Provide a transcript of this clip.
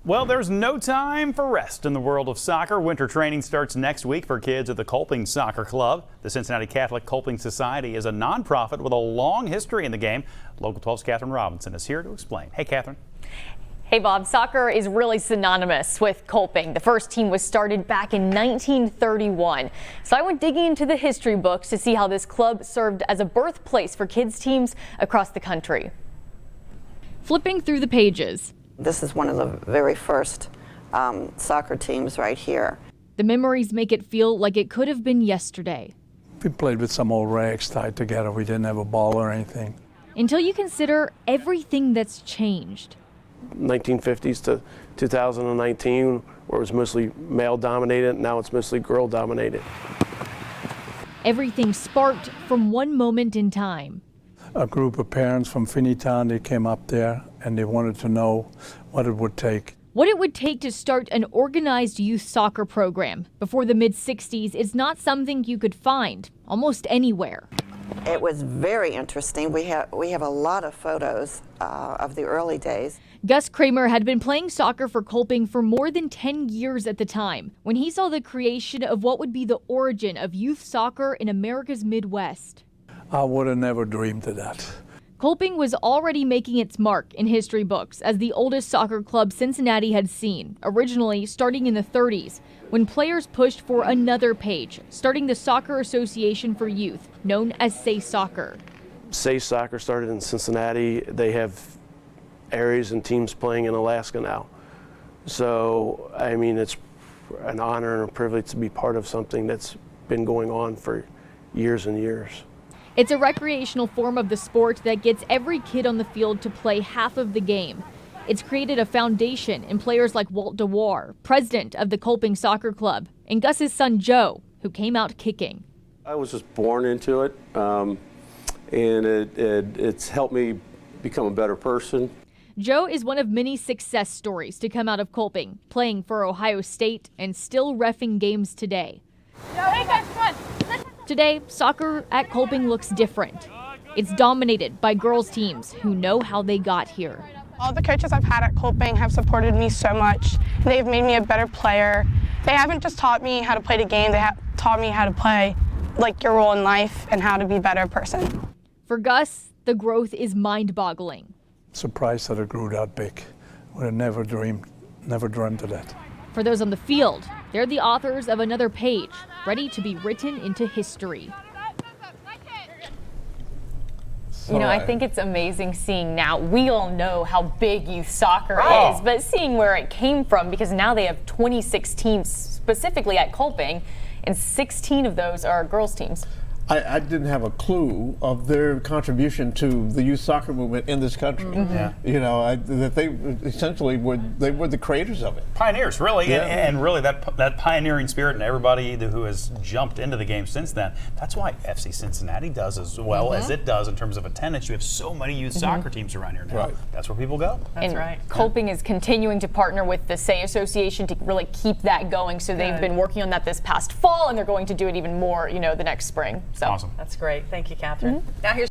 Well, there's no time for rest in the world of soccer. Winter training starts next week for kids at the Kolping Soccer Club. The Cincinnati Catholic Kolping Society is a nonprofit with a long history in the game. Local 12's Catherine Robinson is here to explain. Hey, Catherine. Hey, Bob. Soccer is really synonymous with Kolping. The first team was started back in 1931. So I went digging into the history books to see how this club served as a birthplace for kids teams across the country. Flipping through the pages. This is one of the very first soccer teams right here. The memories make it feel like it could have been yesterday. We played with some old rags tied together. We didn't have a ball or anything. Until you consider everything that's changed. 1950s to 2019, where it was mostly male dominated, now it's mostly girl dominated. Everything sparked from one moment in time. A group of parents from Finneytown, they came up there and they wanted to know what it would take. What it would take to start an organized youth soccer program before the mid-60s is not something you could find almost anywhere. It was very interesting. We have a lot of photos of the early days. Gus Kramer had been playing soccer for Kolping for more than 10 years at the time when he saw the creation of what would be the origin of youth soccer in America's Midwest. I would have never dreamed of that. Kolping was already making its mark in history books as the oldest soccer club Cincinnati had seen, originally starting in the 30s, when players pushed for another page, starting the Soccer Association for Youth, known as Say Soccer. Say Soccer started in Cincinnati. They have areas and teams playing in Alaska now. So, I mean, it's an honor and a privilege to be part of something that's been going on for years and years. It's a recreational form of the sport that gets every kid on the field to play half of the game. It's created a foundation in players like Walt Dewar, president of the Kolping Soccer Club, and Gus's son Joe, who came out kicking. I was just born into it, and it's helped me become a better person. Joe is one of many success stories to come out of Kolping, playing for Ohio State and still reffing games today. Hey guys, come on. Today, soccer at Kolping looks different. It's dominated by girls' teams who know how they got here. All the coaches I've had at Kolping have supported me so much. They've made me a better player. They haven't just taught me how to play the game, they have taught me how to play like your role in life and how to be a better person. For Gus, the growth is mind-boggling. Surprised that it grew that big. Would have never dreamed of that. For those on the field, they're the authors of another page, ready to be written into history. You know, I think it's amazing seeing now, we all know how big youth soccer is, but seeing where it came from, because now they have 26 teams specifically at Kolping, and 16 of those are girls teams. I didn't have a clue of their contribution to the youth soccer movement in this country. Mm-hmm. Yeah. You know, that they essentially were the creators of it. Pioneers, really, Yeah. and really that pioneering spirit, and everybody who has jumped into the game since then. That's why FC Cincinnati does as well as it does in terms of attendance. You have so many youth soccer teams around here now. Right. That's where people go. That's right. Kolping is continuing to partner with the Say Association to really keep that going. So they've been working on that this past fall, and they're going to do it even more, you know, the next spring. So Awesome. That's great. Thank you, Catherine. Now here's